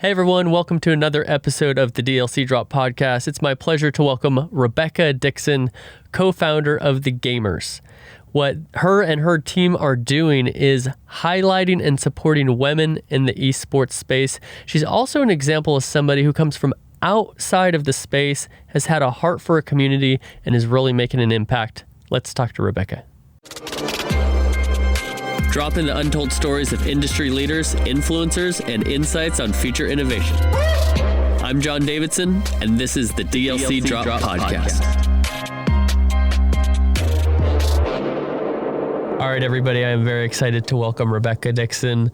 Hey everyone, welcome to another episode of the DLC Drop podcast. It's my pleasure to welcome Rebecca Dixon, co-founder of The Gamers. What her and her team are doing is highlighting and supporting women in the esports space. She's also an example of somebody who comes from outside of the space, has had a heart for a community, and is really making an impact. Let's talk to Rebecca. Drop in the untold stories of industry leaders, influencers, and insights on future innovation. I'm John Davidson, and this is the DLC Drop podcast. All right, everybody, I am very excited to welcome Rebecca Dixon,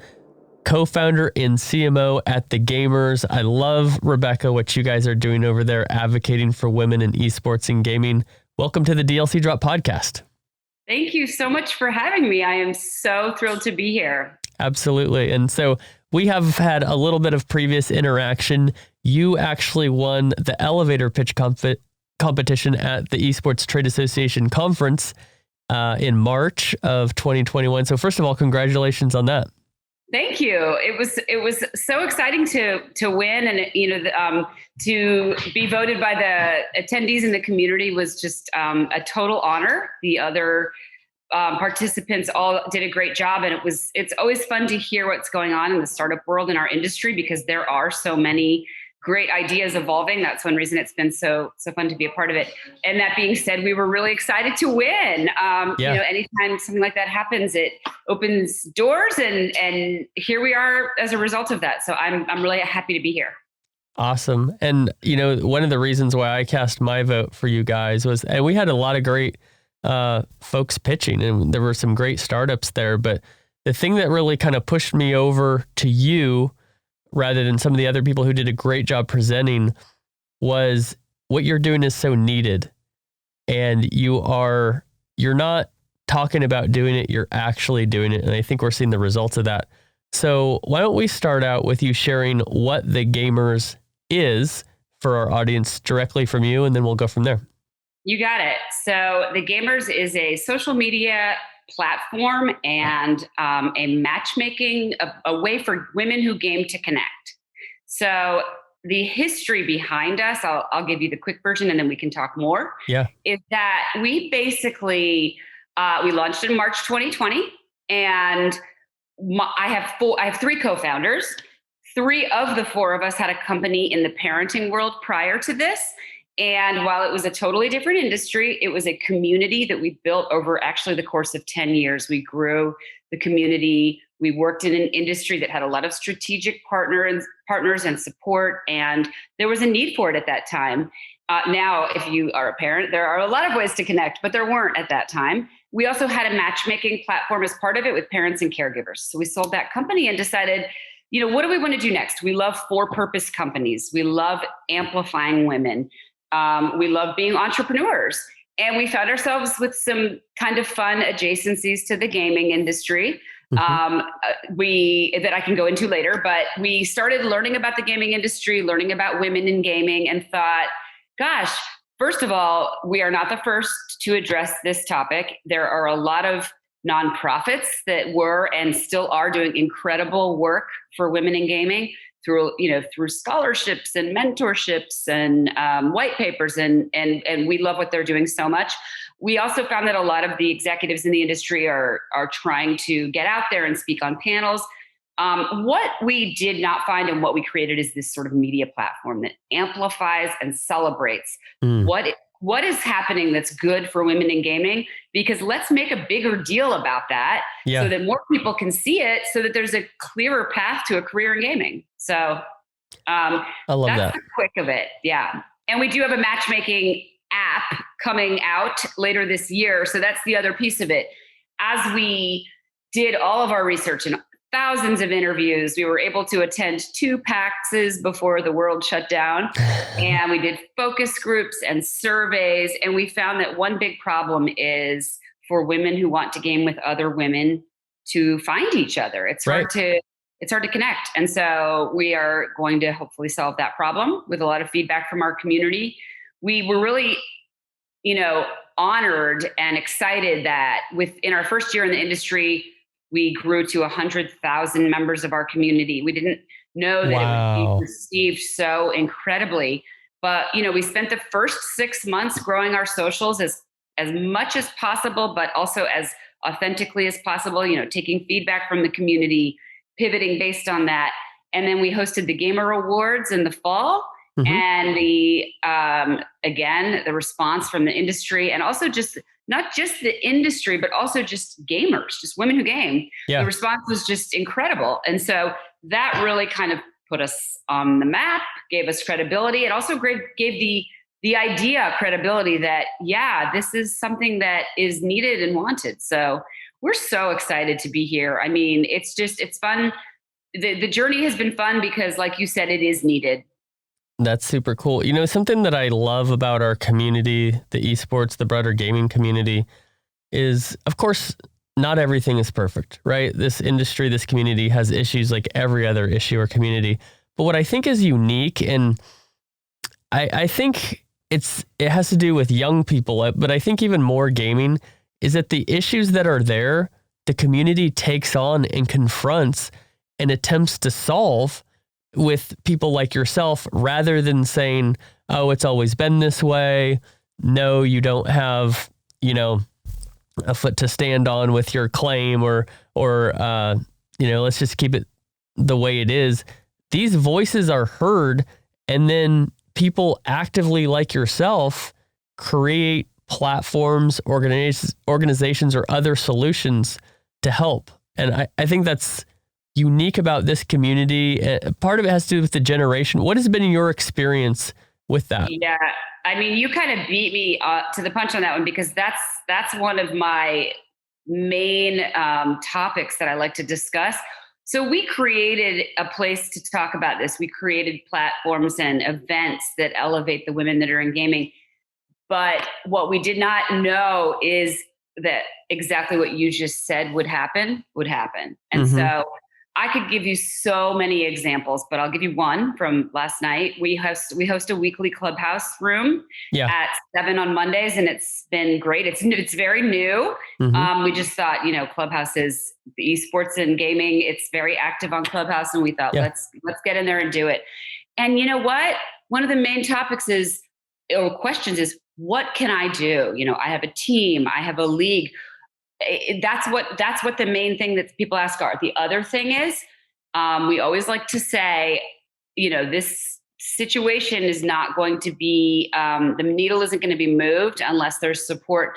co-founder and CMO at The Gamers. I love, Rebecca, what you guys are doing over there, advocating for women in esports and gaming. Welcome to the DLC Drop podcast. Thank you so much for having me. I am so thrilled to be here. Absolutely. And so we have had a little bit of previous interaction. You actually won the elevator pitch competition at the Esports Trade Association conference in March of 2021. So first of all, congratulations on that. Thank you. It was so exciting to win, and to be voted by the attendees in the community was just a total honor. The other participants all did a great job, and it's always fun to hear what's going on in the startup world in our industry because there are so many great ideas evolving. That's one reason it's been so fun to be a part of it. And that being said, we were really excited to win. Anytime something like that happens, it opens doors, and here we are as a result of that. So I'm really happy to be here. Awesome. And one of the reasons why I cast my vote for you guys was, and we had a lot of great folks pitching, and there were some great startups there. But the thing that really kind of pushed me over to you, rather than some of the other people who did a great job presenting, was what you're doing is so needed. And you're not talking about doing it, you're actually doing it. And I think we're seeing the results of that. So why don't we start out with you sharing what The Gamers is for our audience directly from you, and then we'll go from there. You got it. So The Gamers is a social media platform and a matchmaking, a way for women who game to connect. So the history behind us, I'll give you the quick version and then we can talk more. Yeah. Is that we basically, we launched in March 2020, and I have three co-founders. 3 of the 4 of us had a company in the parenting world prior to this. And while it was a totally different industry, it was a community that we built over actually the course of 10 years. We grew the community. We worked in an industry that had a lot of strategic partners and support, and there was a need for it at that time. Now, if you are a parent, there are a lot of ways to connect, but there weren't at that time. We also had a matchmaking platform as part of it with parents and caregivers. So we sold that company and decided, what do we want to do next? We love for-purpose companies. We love amplifying women. We love being entrepreneurs, and we found ourselves with some kind of fun adjacencies to the gaming industry that I can go into later. But we started learning about the gaming industry, learning about women in gaming, and thought, gosh, first of all, we are not the first to address this topic. There are a lot of nonprofits that were and still are doing incredible work for women in gaming through scholarships and mentorships and white papers, and we love what they're doing so much. We also found that a lot of the executives in the industry are trying to get out there and speak on panels. What we did not find and what we created is this sort of media platform that amplifies and celebrates what is happening that's good for women in gaming, because let's make a bigger deal about that so that more people can see it, so that there's a clearer path to a career in gaming. So I love that's that. the quick of it. Yeah. And we do have a matchmaking app coming out later this year. So that's the other piece of it. As we did all of our research and thousands of interviews, we were able to attend 2 PAXs before the world shut down. And we did focus groups and surveys. And we found that one big problem is for women who want to game with other women to find each other. It's hard to connect. And so we are going to hopefully solve that problem with a lot of feedback from our community. We were really, honored and excited that within our first year in the industry, we grew to 100,000 members of our community. We didn't know that it would be Wow. received so incredibly. But, we spent the first 6 months growing our socials as much as possible, but also as authentically as possible, taking feedback from the community, pivoting based on that. And then we hosted the Gamer Awards in the fall. Hmm. And again, the response from the industry, and also just not just the industry, but also just gamers, just women who game. The Yeah. response was just incredible. And so that really kind of put us on the map, gave us credibility. It also gave the idea credibility that, yeah, this is something that is needed and wanted. So we're so excited to be here. I mean, it's fun. The journey has been fun because, like you said, it is needed. That's super cool. Something that I love about our community, the esports, the broader gaming community, is, of course, not everything is perfect, right? This industry, this community has issues like every other issue or community. But what I think is unique, and I think it has to do with young people, but I think even more gaming, is that the issues that are there, the community takes on and confronts and attempts to solve with people like yourself, rather than saying, oh, it's always been this way. No, you don't have, a foot to stand on with your claim, or let's just keep it the way it is. These voices are heard, and then people actively, like yourself, create platforms, organizations, or other solutions to help. And I think that's unique about this community. Part of it has to do with the generation. What has been your experience with that? Yeah, I mean, you kind of beat me to the punch on that one, because that's one of my main topics that I like to discuss. So we created a place to talk about this. We created platforms and events that elevate the women that are in gaming. But what we did not know is that exactly what you just said would happen. And so I could give you so many examples, but I'll give you one from last night. We host a weekly clubhouse room Yeah. at 7 on Mondays, and it's been great. It's very new. We just thought, Clubhouse is the esports and gaming. It's very active on Clubhouse, and we thought, let's get in there and do it. And you know what? One of the main topics or questions is, what can I do? I have a team, I have a league. That's what the main thing that people ask are. The other thing is, we always like to say, this situation is not going to be, the needle isn't going to be moved unless there's support,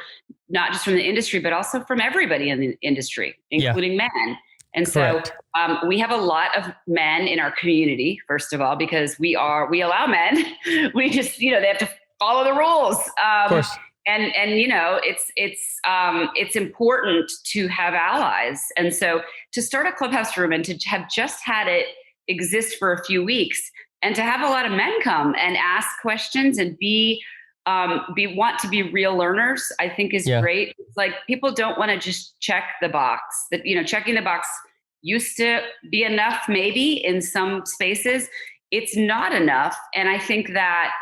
not just from the industry, but also from everybody in the industry, including men. And Correct. so we have a lot of men in our community, first of all, because we allow men. We just, they have to follow the rules. Of course. And it's important to have allies. And so to start a clubhouse room and to have just had it exist for a few weeks, and to have a lot of men come and ask questions and want to be real learners, I think is great. It's like, people don't want to just check the box. That, checking the box used to be enough, maybe in some spaces. It's not enough. And I think that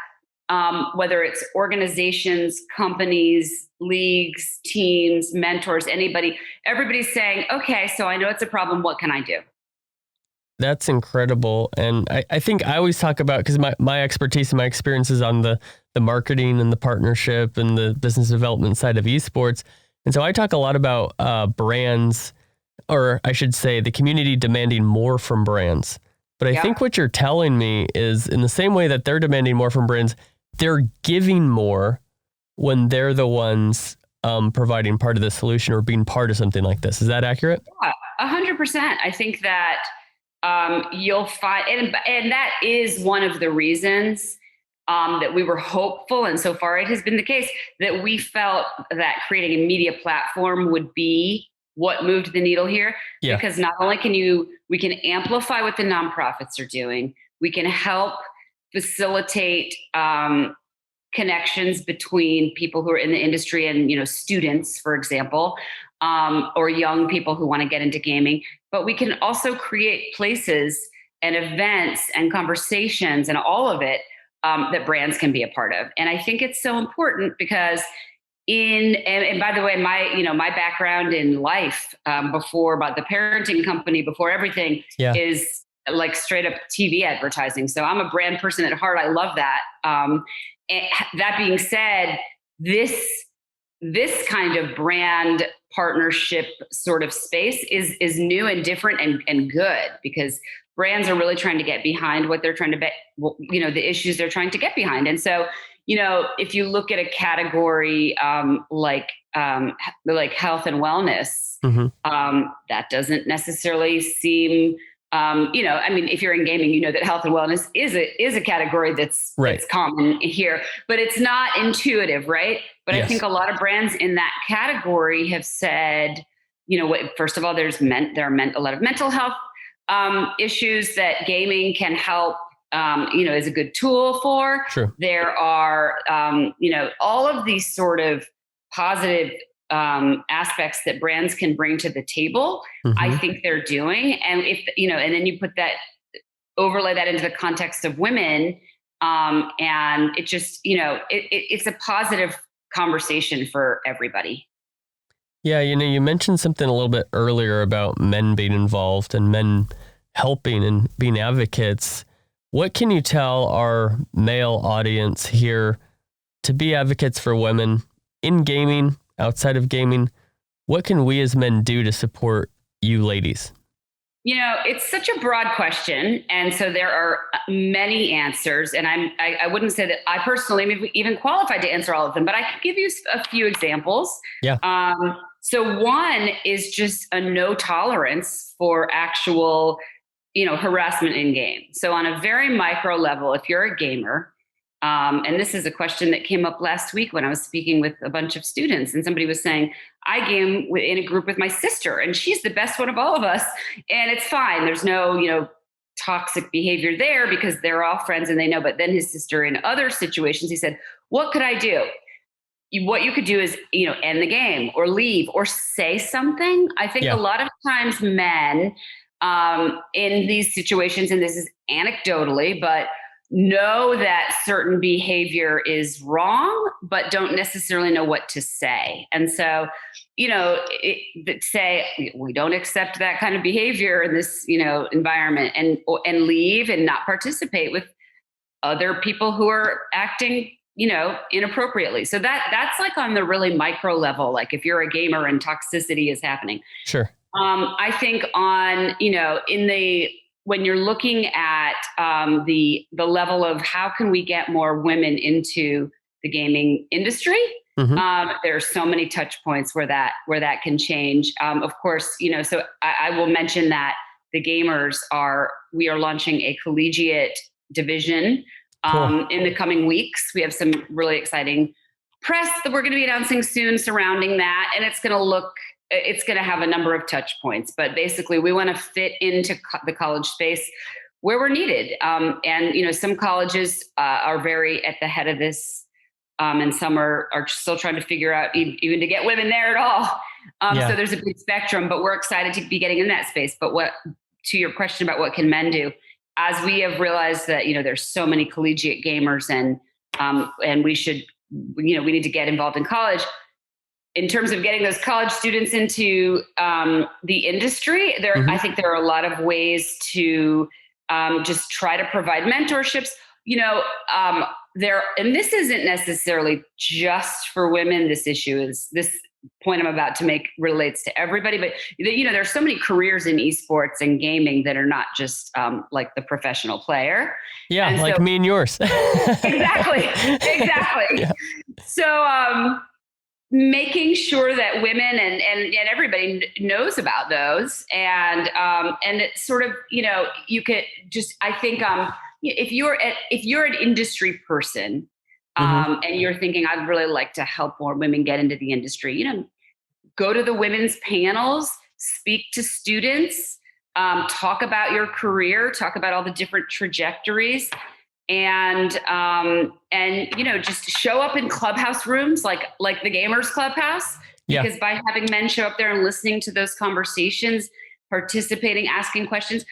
whether it's organizations, companies, leagues, teams, mentors, everybody's saying, okay, so I know it's a problem. What can I do? That's incredible. And I think I always talk about, because my expertise and my experience is on the marketing and the partnership and the business development side of esports. And so I talk a lot about brands, or I should say the community demanding more from brands. But I think what you're telling me is, in the same way that they're demanding more from brands, they're giving more when they're the ones providing part of the solution or being part of something like this. Is that accurate? Yeah, 100%. I think that you'll find, and that is one of the reasons that we were hopeful, and so far it has been the case, that we felt that creating a media platform would be what moved the needle here. Yeah. Because not only we can amplify what the nonprofits are doing, we can help facilitate connections between people who are in the industry and, students, for example, or young people who want to get into gaming. But we can also create places and events and conversations and all of it that brands can be a part of. And I think it's so important because and by the way, my background in life, before about the parenting company, before everything, is like straight up TV advertising. So I'm a brand person at heart. I love that. And that being said, this kind of brand partnership sort of space is new and different and good, because brands are really trying to get behind what they're trying to the issues they're trying to get behind. And so, if you look at a category like health and wellness, that doesn't necessarily seem, if you're in gaming, that health and wellness is a category that's common here, but it's not intuitive, right? But yes. I think a lot of brands in that category have said, first of all, there are a lot of mental health issues that gaming can help, is a good tool for. Sure. There are, all of these sort of positive aspects that brands can bring to the table. I think they're doing. And and then you overlay that into the context of women. And it just, it's a positive conversation for everybody. Yeah. You mentioned something a little bit earlier about men being involved and men helping and being advocates. What can you tell our male audience here to be advocates for women in gaming, outside of gaming? What can we as men do to support you ladies? It's such a broad question. And so there are many answers. And I wouldn't say that I personally am even qualified to answer all of them, but I can give you a few examples. Yeah. So one is just a no tolerance for actual, harassment in game. So on a very micro level, if you're a gamer, and this is a question that came up last week when I was speaking with a bunch of students, and somebody was saying, I game in a group with my sister and she's the best one of all of us. And it's fine. There's no, toxic behavior there because they're all friends and they know. But then his sister, in other situations, he said, what could I do? What you could do is, end the game or leave or say something. I think a lot of times men in these situations, and this is anecdotally, but know that certain behavior is wrong, but don't necessarily know what to say. And so, say we don't accept that kind of behavior in this, environment, and leave and not participate with other people who are acting, inappropriately. So that's like on the really micro level, like if you're a gamer and toxicity is happening. Sure. I think on, when you're looking at the level of how can we get more women into the gaming industry, there are so many touch points where that can change. Of course, so I will mention that we are launching a collegiate division in the coming weeks. We have some really exciting press that we're going to be announcing soon surrounding that, and it's going to have a number of touch points, but basically we want to fit into the college space where we're needed. And, some colleges are very at the head of this, and some are still trying to figure out even to get women there at all. So there's a big spectrum, but we're excited to be getting in that space. But to your question about what can men do, as we have realized that, there's so many collegiate gamers and we should, we need to get involved in college. In terms of getting those college students into the industry, I think there are a lot of ways to just try to provide mentorships. And this isn't necessarily just for women. This point I'm about to make relates to everybody. But there's so many careers in esports and gaming that are not just like the professional player. Yeah, and like me and yours. Exactly. Yeah. So. Making sure that women and everybody knows about those, and it's sort of, you could just, I think if you're an industry person and you're thinking I'd really like to help more women get into the industry, go to the women's panels, speak to students, talk about your career, talk about all the different trajectories. And just show up in clubhouse rooms like the Gamers Clubhouse, because by having men show up there and listening to those conversations, participating, asking questions,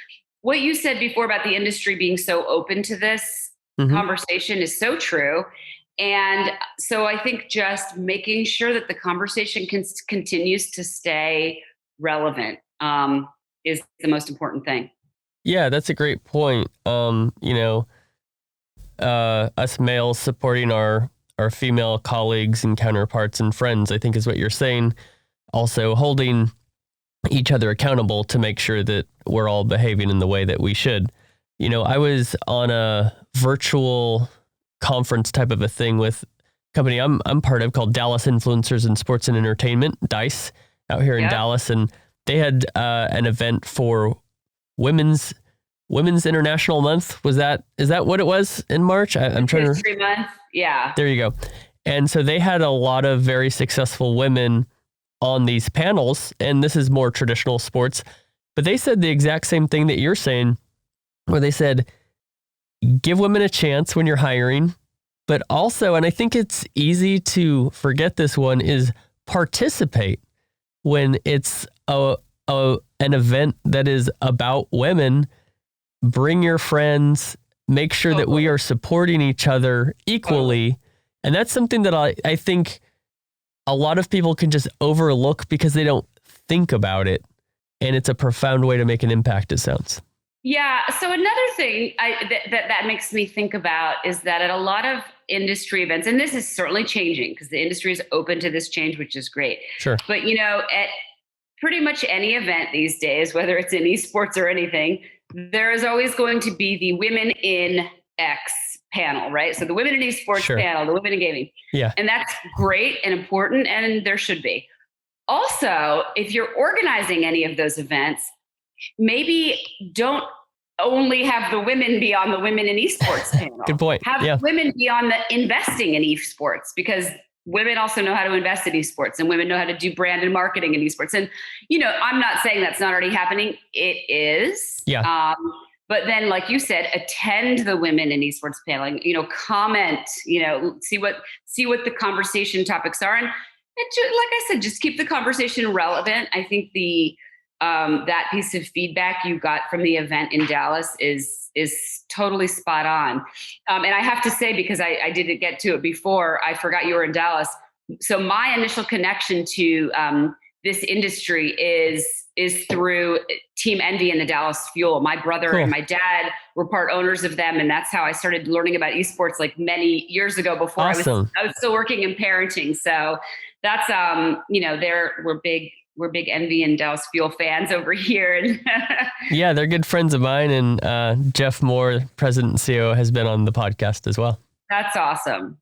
what you said before about the industry being so open to this conversation is so true. And so I think just making sure that the conversation continues to stay relevant is the most important thing. Yeah, that's a great point. Us males supporting our female colleagues and counterparts and friends, I think is what you're saying. Also holding each other accountable to make sure that we're all behaving in the way that we should. I was on a virtual conference type of a thing with a company I'm part of called Dallas Influencers in Sports and Entertainment, DICE, out here in Dallas. And they had an event for Women's International Month. Is that what it was in March? I'm trying to. History Month. Yeah. There you go. And so they had a lot of very successful women on these panels, and this is more traditional sports, but they said the exact same thing that you're saying, where they said, give women a chance when you're hiring, but also, and I think it's easy to forget this one, is participate when it's an event that is about women. Bring your friends, make sure that we are supporting each other equally. And that's something that I think a lot of people can just overlook because they don't think about it. And it's a profound way to make an impact, it sounds. Yeah. So another thing that makes me think about is that at a lot of industry events, and this is certainly changing because the industry is open to this change, which is great. Sure. But, at pretty much any event these days, whether it's in esports or anything, there is always going to be the women in X panel, right? So the women in esports panel, the women in gaming. Yeah. And that's great and important, and there should be. Also, if you're organizing any of those events, maybe don't only have the women be on the women in esports panel. Good point. Have women be on the investing in esports, because women also know how to invest in esports, and women know how to do brand and marketing in esports. And, I'm not saying that's not already happening. It is. Yeah. But then, like you said, attend the women in esports panel, comment, see what the conversation topics are. And like I said, just keep the conversation relevant. I think that piece of feedback you got from the event in Dallas is totally spot on. And I have to say, because I didn't get to it before, I forgot you were in Dallas. So my initial connection to this industry is through Team Envy and the Dallas Fuel. My brother and my dad were part owners of them, and that's how I started learning about esports like many years ago. Before I was still working in parenting. So that's we're big Envy and Dallas Fuel fans over here. Yeah, they're good friends of mine, and Jeff Moore, President and CEO, has been on the podcast as well. That's awesome.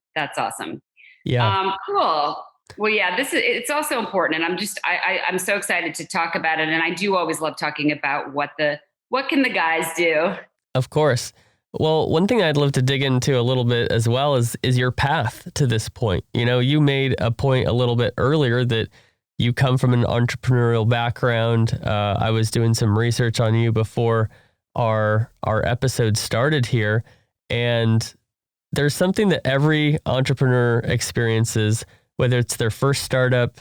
Yeah. Cool. Well, yeah, it's also important, and I'm so excited to talk about it. And I do always love talking about what can the guys do. Of course. Well, one thing I'd love to dig into a little bit as well is your path to this point. You made a point a little bit earlier that you come from an entrepreneurial background. I was doing some research on you before our episode started here, and there's something that every entrepreneur experiences, whether it's their first startup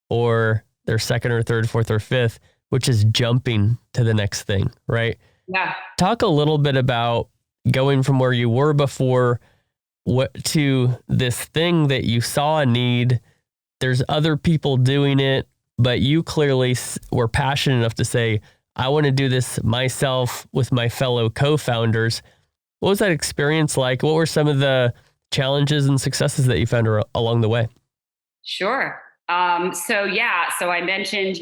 or their second or third, fourth or fifth, which is jumping to the next thing, right? Yeah. Talk a little bit about going from where you were before to this thing that you saw a need. There's other people doing it, but you clearly were passionate enough to say, I want to do this myself with my fellow co-founders. What was that experience like? What were some of the challenges and successes that you found along the way? Sure. So I mentioned,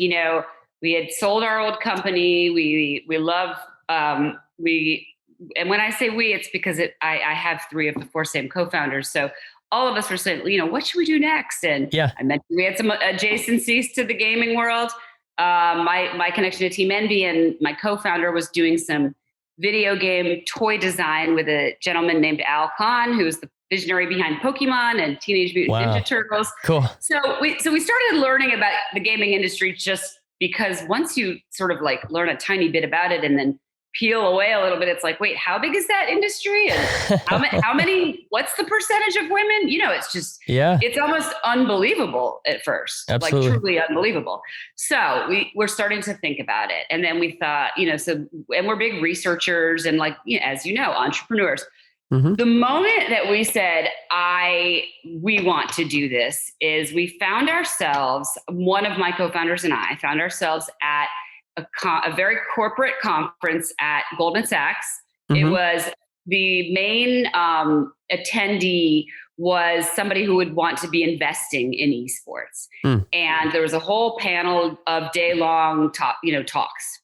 we had sold our old company. We love, and when I say we, it's because I have 3 of the 4 same co-founders. So all of us were saying, what should we do next? And I mentioned we had some adjacencies to the gaming world. My connection to Team Envy, and my co-founder was doing some video game toy design with a gentleman named Al Khan, who was the visionary behind Pokemon and Teenage Mutant Ninja Turtles. Cool. So we started learning about the gaming industry, just because once you sort of like learn a tiny bit about it and then peel away a little bit, it's like, wait, how big is that industry? And how many, what's the percentage of women? it's just, it's almost unbelievable at first. Absolutely. Like truly unbelievable. So we're starting to think about it. And then we thought, and we're big researchers and as entrepreneurs. Mm-hmm. The moment that we said, we want to do this, is we found ourselves, one of my co-founders and I found ourselves at a very corporate conference at Goldman Sachs. Mm-hmm. It was the main attendee was somebody who would want to be investing in esports. And there was a whole panel of day-long talks.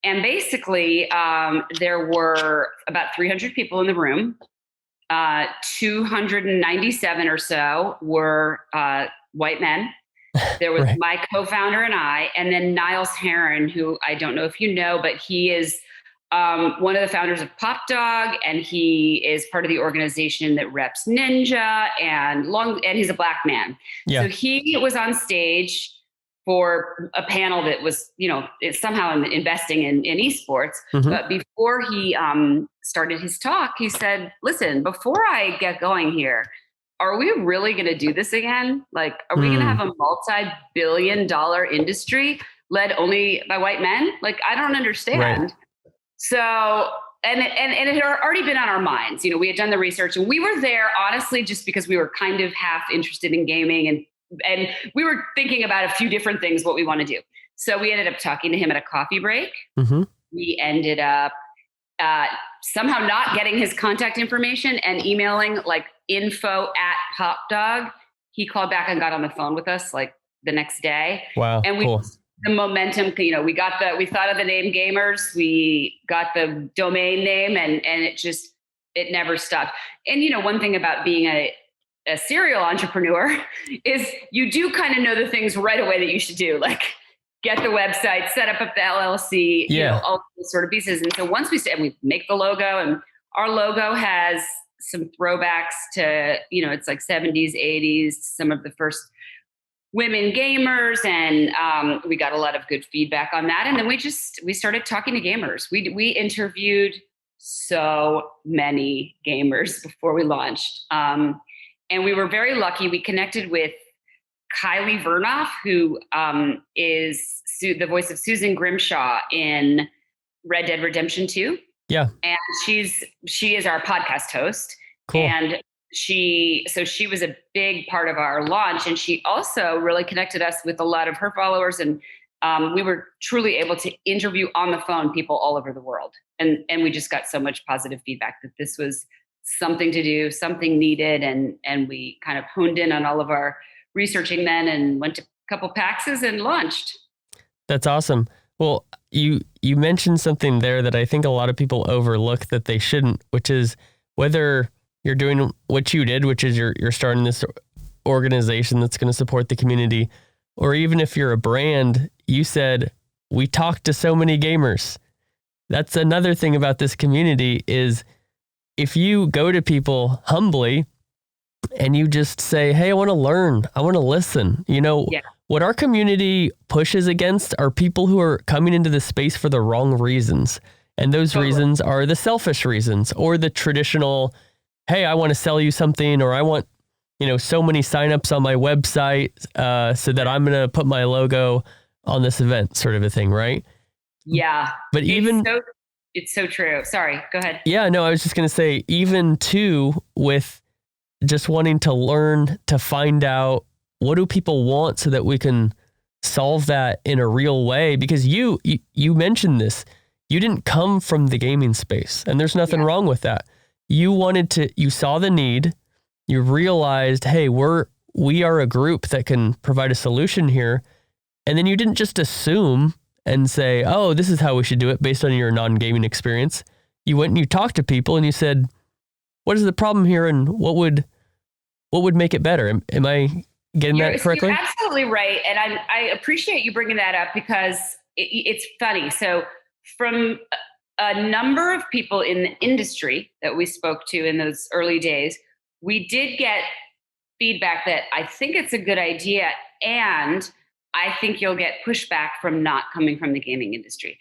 And basically, there were about 300 people in the room. 297 or so were white men. There was Right. my co-founder and I, and then Niles Heron, who I don't know if you know, but he is one of the founders of Pop Dog, and he is part of the organization that reps Ninja and he's a black man. Yeah. So he was on stage for a panel that was, it's somehow investing in esports. Mm-hmm. But before he started his talk, he said, listen, before I get going here, are we really going to do this again? Like, are we going to have a multi-billion-dollar industry led only by white men? Like, I don't understand. Right. So, and it had already been on our minds. We had done the research, and we were there honestly just because we were kind of half interested in gaming, and we were thinking about a few different things, what we want to do. So we ended up talking to him at a coffee break. Mm-hmm. We ended up somehow not getting his contact information and emailing like info@popdog. He called back and got on the phone with us like the next day. Wow. And cool. The momentum, we thought of the name Gamers, we got the domain name, and it never stopped. And one thing about being a serial entrepreneur is you do kind of know the things right away that you should do, like get the website, set up the LLC, all those sort of pieces. And so once we make the logo, and our logo has some throwbacks to, it's like 70s, 80s, some of the first women gamers. And we got a lot of good feedback on that. And then we started talking to gamers. We interviewed so many gamers before we launched. And we were very lucky. We connected with Kylie Vernoff, who is the voice of Susan Grimshaw in Red Dead Redemption 2. Yeah. And she is our podcast host. Cool. And she was a big part of our launch, and she also really connected us with a lot of her followers. And we were truly able to interview on the phone people all over the world. And we just got so much positive feedback that this was something to do, something needed. And we kind of honed in on all of our researching then and went to a couple PAXs and launched. That's awesome. Well, you mentioned something there that I think a lot of people overlook that they shouldn't, which is whether you're doing what you did, which is you're starting this organization that's going to support the community, or even if you're a brand, you said, we talked to so many gamers. That's another thing about this community is if you go to people humbly and you just say, hey, I want to learn, I want to listen, what our community pushes against are people who are coming into the space for the wrong reasons. And those reasons are the selfish reasons or the traditional, hey, I want to sell you something, or I want, so many signups on my website so that I'm going to put my logo on this event sort of a thing, right? Yeah. But it's so true. Sorry, go ahead. Yeah, no, I was just going to say, even too, with just wanting to learn to find out what do people want so that we can solve that in a real way. Because you mentioned this, you didn't come from the gaming space, and there's nothing wrong with that. You saw the need, you realized, hey, we are a group that can provide a solution here. And then you didn't just assume and say, oh, this is how we should do it based on your non-gaming experience. You went and you talked to people and you said, what is the problem here and what would make it better? Am I getting that correctly? You're absolutely right. And I appreciate you bringing that up because it's funny. So from a number of people in the industry that we spoke to in those early days, we did get feedback that I think it's a good idea, and I think you'll get pushback from not coming from the gaming industry.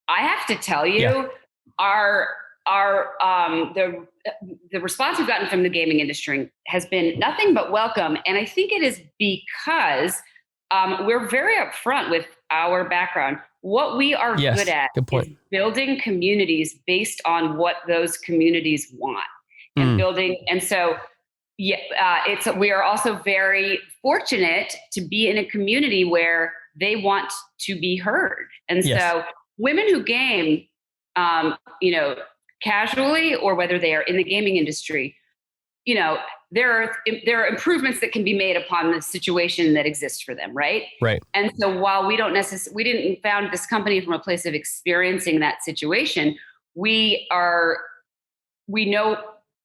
I have to tell you, the response we've gotten from the gaming industry has been nothing but welcome. And I think it is because we're very upfront with our background. What we are good at is building communities based on what those communities want and building. And so, we are also very fortunate to be in a community where they want to be heard. And Yes. so women who game, casually, or whether they are in the gaming industry, there are improvements that can be made upon the situation that exists for them, right? Right. And so while we didn't found this company from a place of experiencing that situation, we know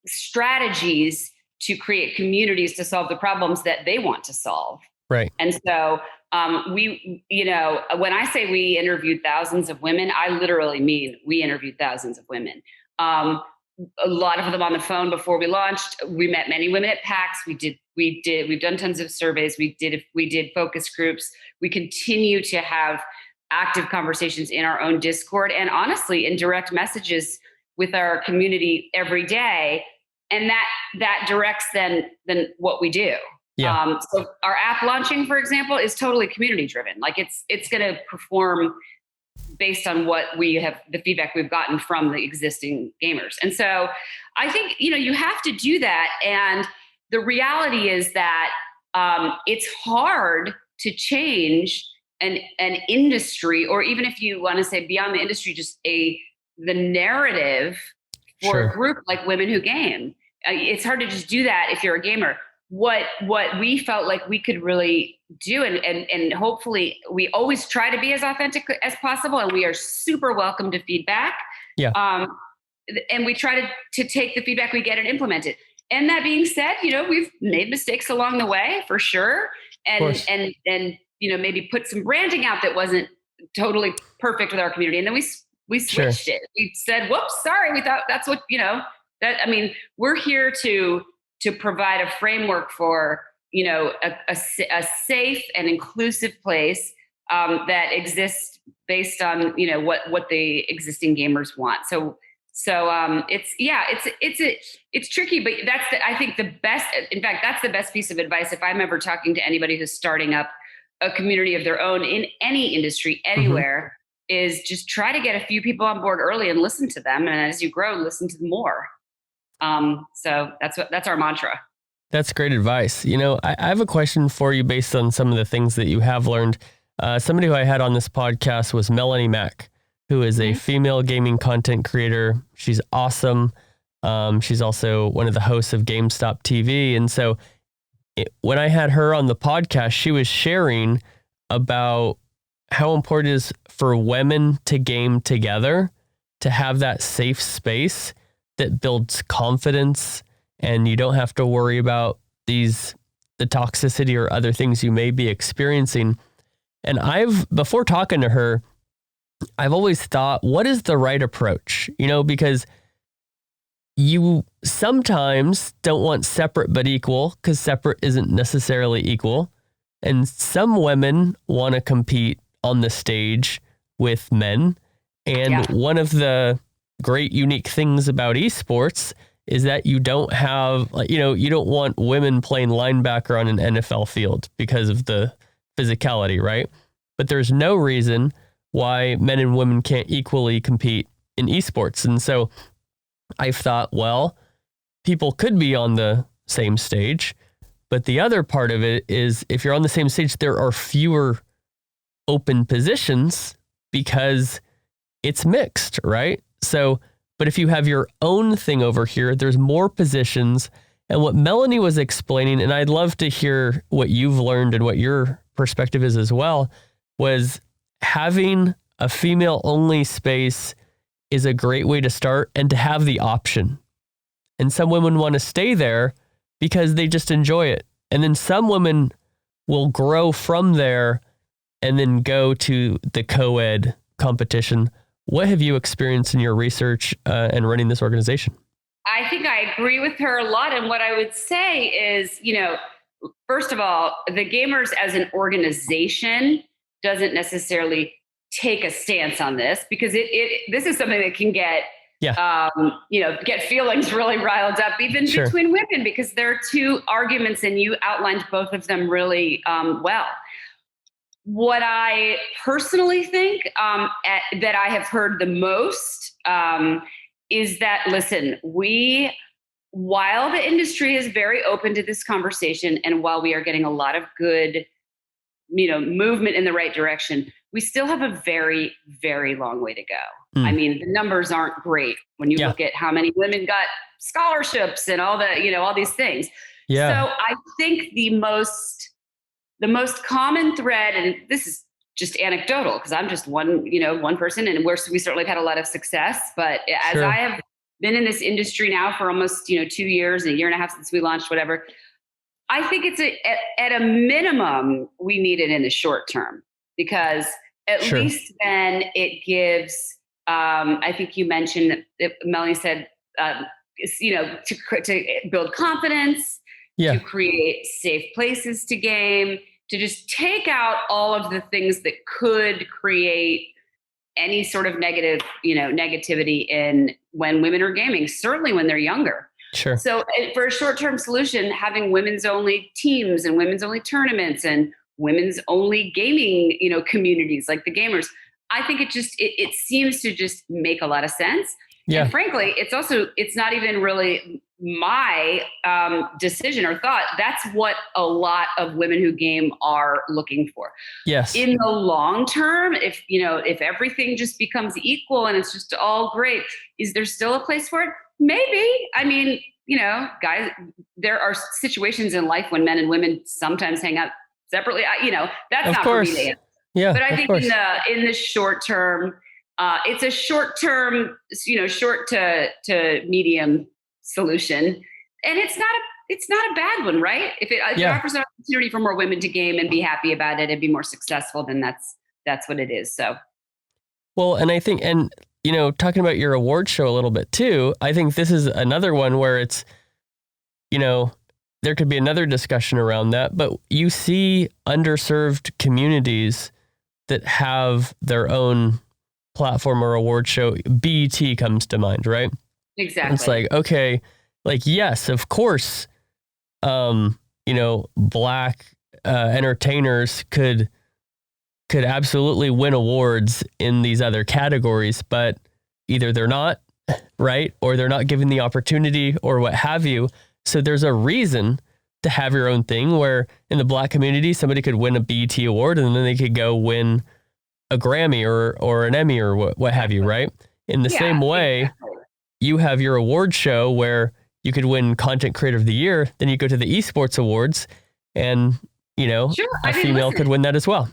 strategies to create communities to solve the problems that they want to solve. Right. And so when I say we interviewed thousands of women, I literally mean we interviewed thousands of women. A lot of them on the phone before we launched. We met many women at PAX. We've done tons of surveys. We did focus groups. We continue to have active conversations in our own Discord, and honestly in direct messages with our community every day. And that directs then what we do. Yeah. So our app launching, for example, is totally community driven. Like it's going to perform based on the feedback we've gotten from the existing gamers. And so I think, you have to do that. And the reality is that it's hard to change an industry, or even if you want to say beyond the industry, just the narrative for a group like Women Who Game. It's hard to just do that if you're a gamer. What we felt like we could really do, and hopefully we always try to be as authentic as possible, and we are super welcome to feedback. Yeah. And we try to take the feedback we get and implement it. And that being said, we've made mistakes along the way for sure, and maybe put some branding out that wasn't totally perfect with our community, and then we switched it. We said, "Whoops, sorry. We thought that's what we're here to provide a framework for a safe and inclusive place that exists based on what the existing gamers want." So it's tricky, but I think the best. In fact, that's the best piece of advice if I'm ever talking to anybody who's starting up a community of their own in any industry anywhere. Is just try to get a few people on board early and listen to them, and as you grow, listen to them more. So that's our mantra. That's great advice. I have a question for you based on some of the things that you have learned. Somebody who I had on this podcast was Melanie Mack, who is a female gaming content creator. She's awesome. She's also one of the hosts of GameStop TV. And so when I had her on the podcast, she was sharing about how important it is for women to game together, to have that safe space that builds confidence, and you don't have to worry about the toxicity or other things you may be experiencing. And before talking to her, I've always thought, what is the right approach? Because you sometimes don't want separate but equal, because separate isn't necessarily equal. And some women want to compete on the stage with men. And one of the great unique things about esports is that you don't have, you don't want women playing linebacker on an NFL field because of the physicality, right? But there's no reason why men and women can't equally compete in esports. And so I've thought, well, people could be on the same stage, but the other part of it is if you're on the same stage, there are fewer open positions because it's mixed, right? So, but if you have your own thing over here, there's more positions. And what Melanie was explaining, and I'd love to hear what you've learned and what your perspective is as well, was having a female only space is a great way to start and to have the option. And some women want to stay there because they just enjoy it. And then some women will grow from there and then go to the co-ed competition. What have you experienced in your research and running this organization? I think I agree with her a lot. And what I would say is, first of all, the Gamers as an organization doesn't necessarily take a stance on this, because this is something that can get get feelings really riled up, even between women, because there are two arguments, and you outlined both of them really well. What I personally think that I have heard the most is that, listen, while the industry is very open to this conversation, and while we are getting a lot of good movement in the right direction. We still have a very, very long way to go. I mean, the numbers aren't great when you look at how many women got scholarships and all all these things. Yeah. So I think the most common thread, and this is just anecdotal because I'm just one person, and we certainly have had a lot of success. But as I have been in this industry now for almost 2 years, a year and a half since we launched, whatever, I think it's at a minimum we need it in the short term, because at least then it gives. I think you mentioned Melanie said, to build confidence, to create safe places to game, to just take out all of the things that could create any sort of negativity in when women are gaming, certainly when they're younger. Sure. So for a short-term solution, having women's only teams and women's only tournaments and women's only gaming, communities like the gamers, I think it seems to just make a lot of sense. Yeah. And frankly, it's not even really my decision or thought. That's what a lot of women who game are looking for. Yes. In the long term, if everything just becomes equal and it's just all great, is there still a place for it? Maybe. I mean, guys, there are situations in life when men and women sometimes hang out separately. That's of not course. for me to answer. Yeah. But I think in the short term, it's a short term, short to medium solution, and it's not a bad one, right? If it offers an opportunity for more women to game and be happy about it and be more successful, then that's what it is. So, well, and I think, talking about your award show a little bit too, I think this is another one where it's, there could be another discussion around that, but you see underserved communities that have their own platform or award show. BET comes to mind, right? Exactly. It's like, okay, yes, of course, Black entertainers could absolutely win awards in these other categories, but either they're not, right? Or they're not given the opportunity or what have you. So there's a reason to have your own thing where in the Black community, somebody could win a BET award and then they could go win a Grammy or an Emmy or what have you, right? In the same way, you have your award show where you could win Content Creator of the Year, then you go to the Esports Awards and, a female could win that as well.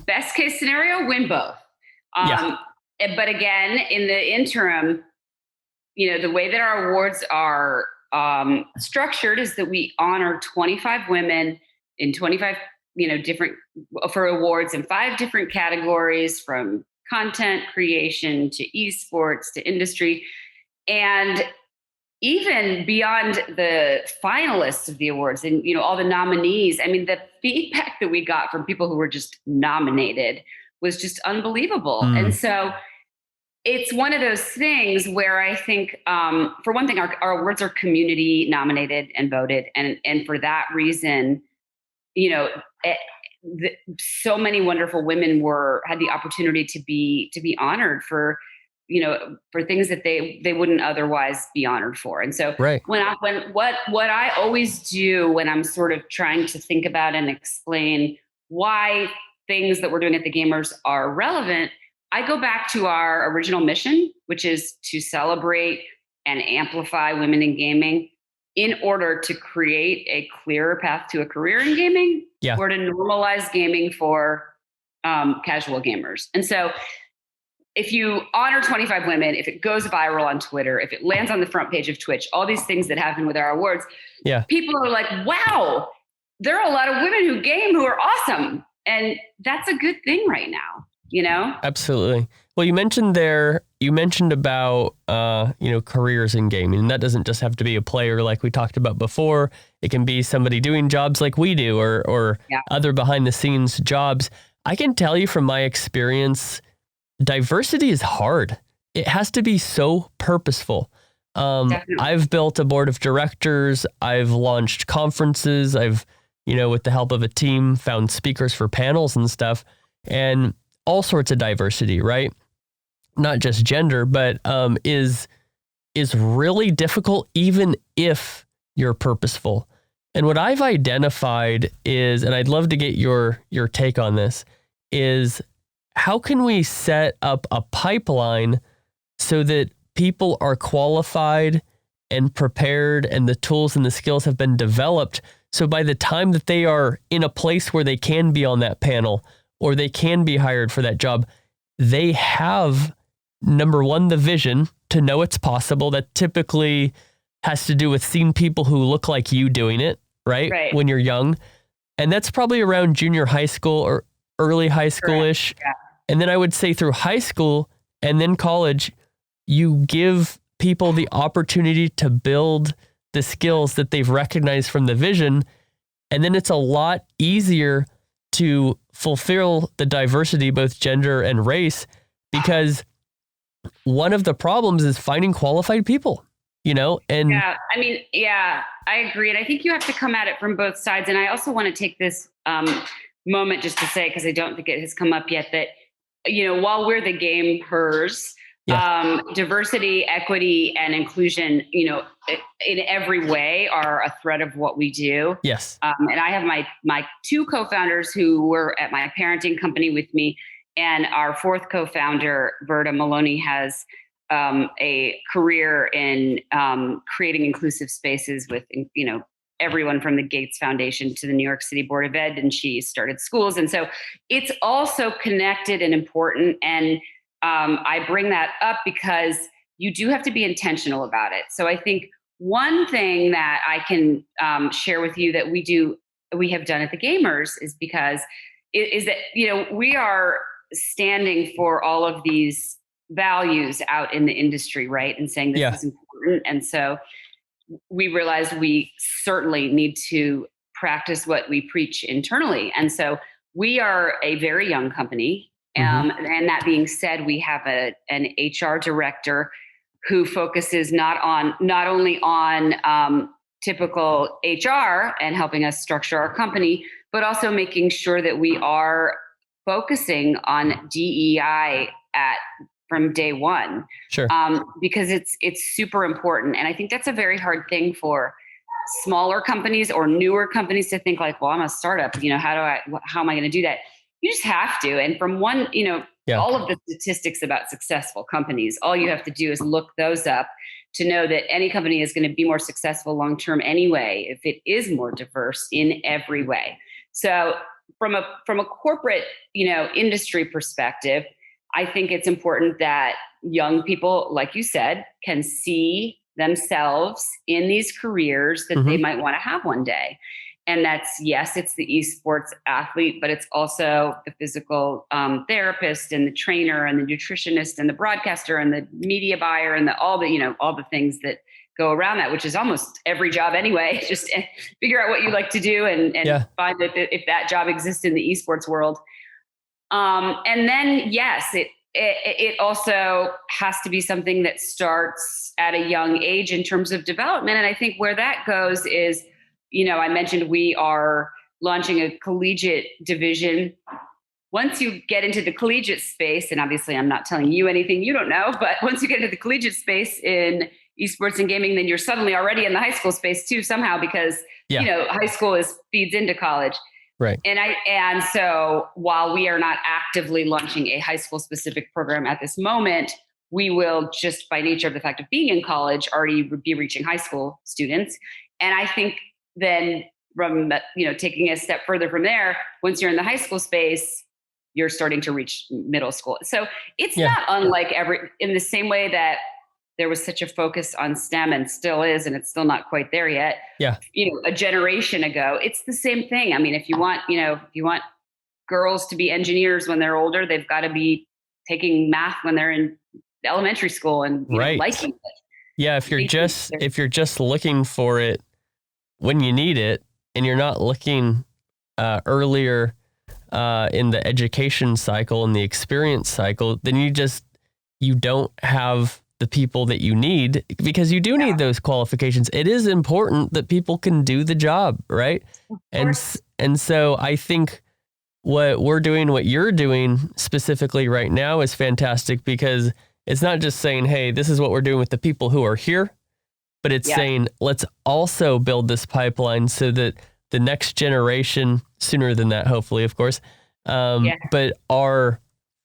Best case scenario, win both. But again, in the interim, the way that our awards are structured is that we honor 25 women in 25, different for awards in 5 different categories, from content creation to esports to industry. And even beyond the finalists of the awards and, all the nominees, I mean, the feedback that we got from people who were just nominated was just unbelievable. And so it's one of those things where I think, for one thing, our awards are community nominated and voted. And for that reason, so many wonderful women had the opportunity to be honored for things that they wouldn't otherwise be honored for. And so what I always do when I'm sort of trying to think about and explain why things that we're doing at the Gamers are relevant, I go back to our original mission, which is to celebrate and amplify women in gaming in order to create a clearer path to a career in gaming, or to normalize gaming for casual gamers. And so if you honor 25 women, if it goes viral on Twitter, if it lands on the front page of Twitch, all these things that happen with our awards, people are like, wow, there are a lot of women who game who are awesome. And that's a good thing right now, Absolutely. Well, you mentioned about, careers in gaming, and that doesn't just have to be a player like we talked about before. It can be somebody doing jobs like we do or other behind the scenes jobs. I can tell you from my experience, diversity is hard. It has to be so purposeful. I've built a board of directors. I've launched conferences. I've, with the help of a team, found speakers for panels and stuff, and all sorts of diversity, right? Not just gender, but is really difficult even if you're purposeful. And what I've identified is, and I'd love to get your take on this, is how can we set up a pipeline so that people are qualified and prepared and the tools and the skills have been developed. So by the time that they are in a place where they can be on that panel or they can be hired for that job, they have, number one, the vision to know it's possible. That typically has to do with seeing people who look like you doing it, right? When you're young. And that's probably around junior high school or early high school-ish. Yeah. And then I would say through high school and then college, you give people the opportunity to build the skills that they've recognized from the vision. And then it's a lot easier to fulfill the diversity, both gender and race, because one of the problems is finding qualified people, and yeah, I agree. And I think you have to come at it from both sides. And I also want to take this moment just to say, because I don't think it has come up yet, that, while we're the gamers, diversity, equity, and inclusion, in every way are a thread of what we do. Yes. And I have my two co-founders who were at my parenting company with me, and our fourth co-founder, Verda Maloney, has a career in creating inclusive spaces with, everyone from the Gates Foundation to the New York City Board of Ed, and she started schools. And so it's also connected and important. And I bring that up because you do have to be intentional about it. So I think one thing that I can share with you that we have done at the Gamers is because is that, we are standing for all of these values out in the industry, right? And saying this is important. And so we realized we certainly need to practice what we preach internally. And so we are a very young company. And that being said, we have an HR director who focuses not only on typical HR and helping us structure our company, but also making sure that we are focusing on DEI from day one. Sure. Because it's super important. And I think that's a very hard thing for smaller companies or newer companies to think like, well, I'm a startup, how am I going to do that? You just have to. And from one, all of the statistics about successful companies, all you have to do is look those up to know that any company is going to be more successful long-term anyway, if it is more diverse in every way. So from a corporate, industry perspective, I think it's important that young people, like you said, can see themselves in these careers that they might want to have one day. And that's, yes, it's the esports athlete, but it's also the physical therapist and the trainer and the nutritionist and the broadcaster and the media buyer and all the things that go around that, which is almost every job anyway. Just figure out what you like to do and find that if that job exists in the esports world. And then, yes, it also has to be something that starts at a young age in terms of development. And I think where that goes is, I mentioned we are launching a collegiate division. Once you get into the collegiate space, and obviously I'm not telling you anything you don't know, but once you get into the collegiate space in esports and gaming, then you're suddenly already in the high school space too, somehow, because, high school feeds into college. Right. And so while we are not actively launching a high school specific program at this moment, we will, just by nature of the fact of being in college, already be reaching high school students. And I think then from, taking a step further from there, once you're in the high school space, you're starting to reach middle school. So it's not unlike in the same way that there was such a focus on STEM and still is, and it's still not quite there yet. Yeah. A generation ago, it's the same thing. I mean, if you want girls to be engineers when they're older, they've got to be taking math when they're in elementary school and liking it. Yeah. If you're just looking for it when you need it, and you're not looking earlier in the education cycle and the experience cycle, then you don't have the people that you need, because you do need those qualifications. It is important that people can do the job, right? And so I think what we're doing, what you're doing specifically right now is fantastic, because it's not just saying, hey, this is what we're doing with the people who are here. but it's saying, let's also build this pipeline so that the next generation, sooner than that, hopefully, of course, but are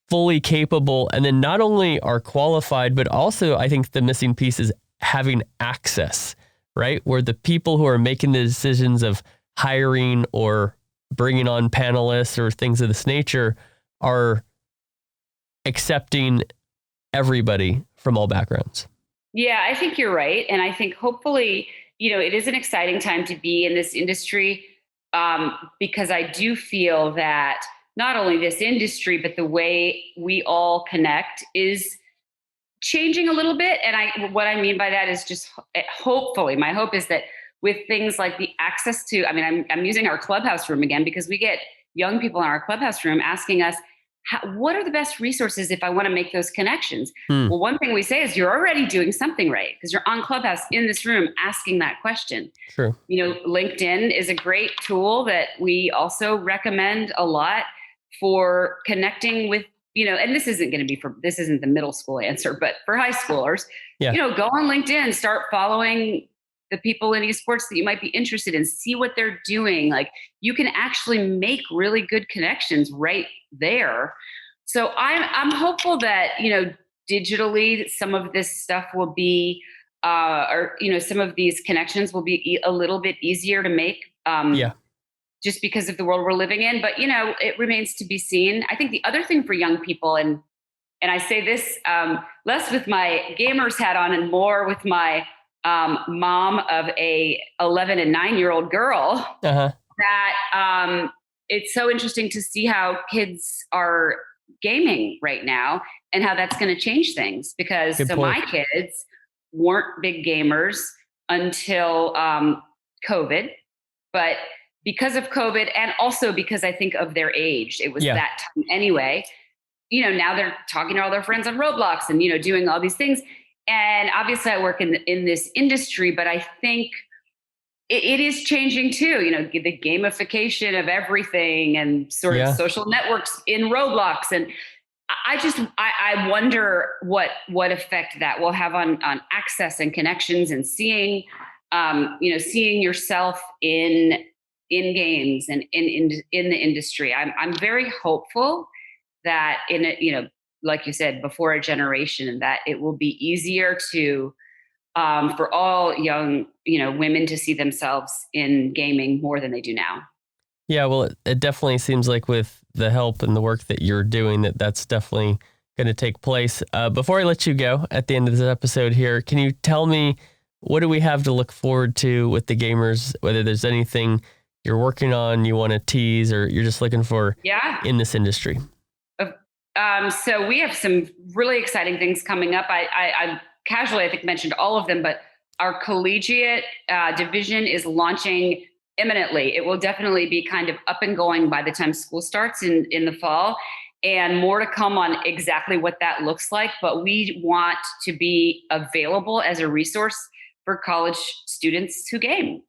fully capable, and then not only are qualified, but also I think the missing piece is having access, right? Where the people who are making the decisions of hiring or bringing on panelists or things of this nature are accepting everybody from all backgrounds. Yeah, I think you're right. And I think hopefully, it is an exciting time to be in this industry, because I do feel that not only this industry, but the way we all connect is changing a little bit. And what I mean by that is just hopefully, my hope is that with things like the access to, I'm using our clubhouse room again, because we get young people in our clubhouse room asking us, what are the best resources if I want to make those connections? Well, one thing we say is you're already doing something right, because you're on Clubhouse in this room asking that question. True. LinkedIn is a great tool that we also recommend a lot for connecting with, and this isn't the middle school answer, but for high schoolers, go on LinkedIn, start following the people in esports that you might be interested in, see what they're doing. Like, you can actually make really good connections right there. So I'm hopeful that, digitally, some of this stuff will be, some of these connections will be a little bit easier to make. Just because of the world we're living in. But, it remains to be seen. I think the other thing for young people, and I say this less with my gamer's hat on and more with my mom of a 11 and 9-year-old girl, that it's so interesting to see how kids are gaming right now and how that's going to change things. Because my kids weren't big gamers until COVID, but because of COVID, and also because I think of their age, it was that time anyway. Now they're talking to all their friends on Roblox and, doing all these things. And obviously I work in this industry, but I think it is changing too, the gamification of everything and sort of social networks in Roblox. And I wonder what effect that will have on access and connections and seeing yourself in games and in the industry. I'm very hopeful that like you said, before a generation, that it will be easier to for all young women to see themselves in gaming more than they do now. Yeah, well, it definitely seems like with the help and the work that you're doing, that's definitely going to take place. Before I let you go at the end of this episode here, can you tell me, what do we have to look forward to with the gamers, whether there's anything you're working on, you want to tease, or you're just looking for in this industry? So we have some really exciting things coming up. I casually, I think, mentioned all of them, but our collegiate division is launching imminently. It will definitely be kind of up and going by the time school starts in the fall, and more to come on exactly what that looks like. But we want to be available as a resource for college students who game,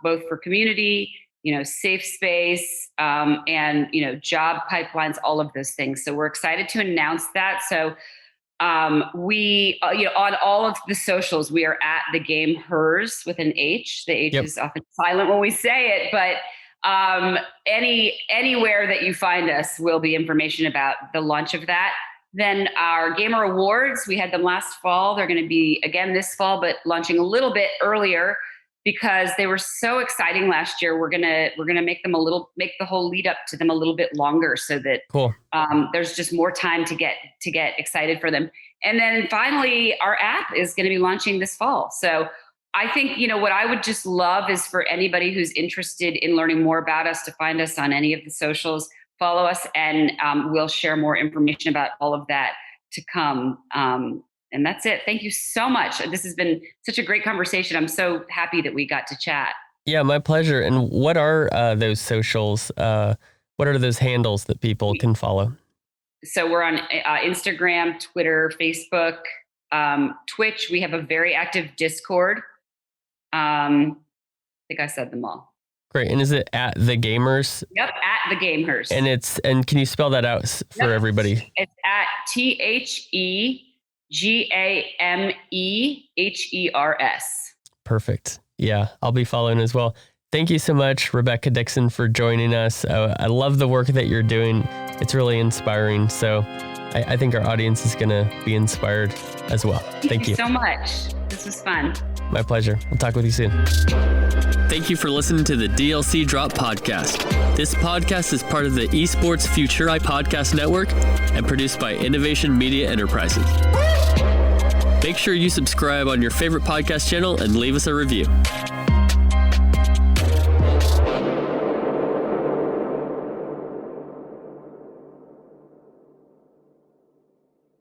both for community, safe space, and, job pipelines, all of those things. So we're excited to announce that. So we, on all of the socials, we are at the game hers with an H. The H is often silent when we say it, but anywhere that you find us will be information about the launch of that. Then our Gamer Awards, we had them last fall. They're going to be again this fall, but launching a little bit earlier because they were so exciting last year. We're gonna make the whole lead up to them a little bit longer, so that there's just more time to get excited for them. And then finally, our app is going to be launching this fall. So I think, what I would just love is for anybody who's interested in learning more about us to find us on any of the socials, follow us, and we'll share more information about all of that to come. And that's it. Thank you so much. This has been such a great conversation. I'm so happy that we got to chat. Yeah, my pleasure. And what are those socials? What are those handles that people can follow? So we're on Instagram, Twitter, Facebook, Twitch. We have a very active Discord. I think I said them all. Great. And is it at The Gamers? Yep, at The Gamers. And can you spell that out for everybody? It's at TheGamehers. Perfect. Yeah, I'll be following as well. Thank you so much, Rebecca Dixon, for joining us. I love the work that you're doing. It's really inspiring. So I think our audience is going to be inspired as well. Thank you so much. This was fun. My pleasure. We'll talk with you soon. Thank you for listening to the DLC Drop Podcast. This podcast is part of the Esports Future Podcast Network and produced by Innovation Media Enterprises. Make sure you subscribe on your favorite podcast channel and leave us a review.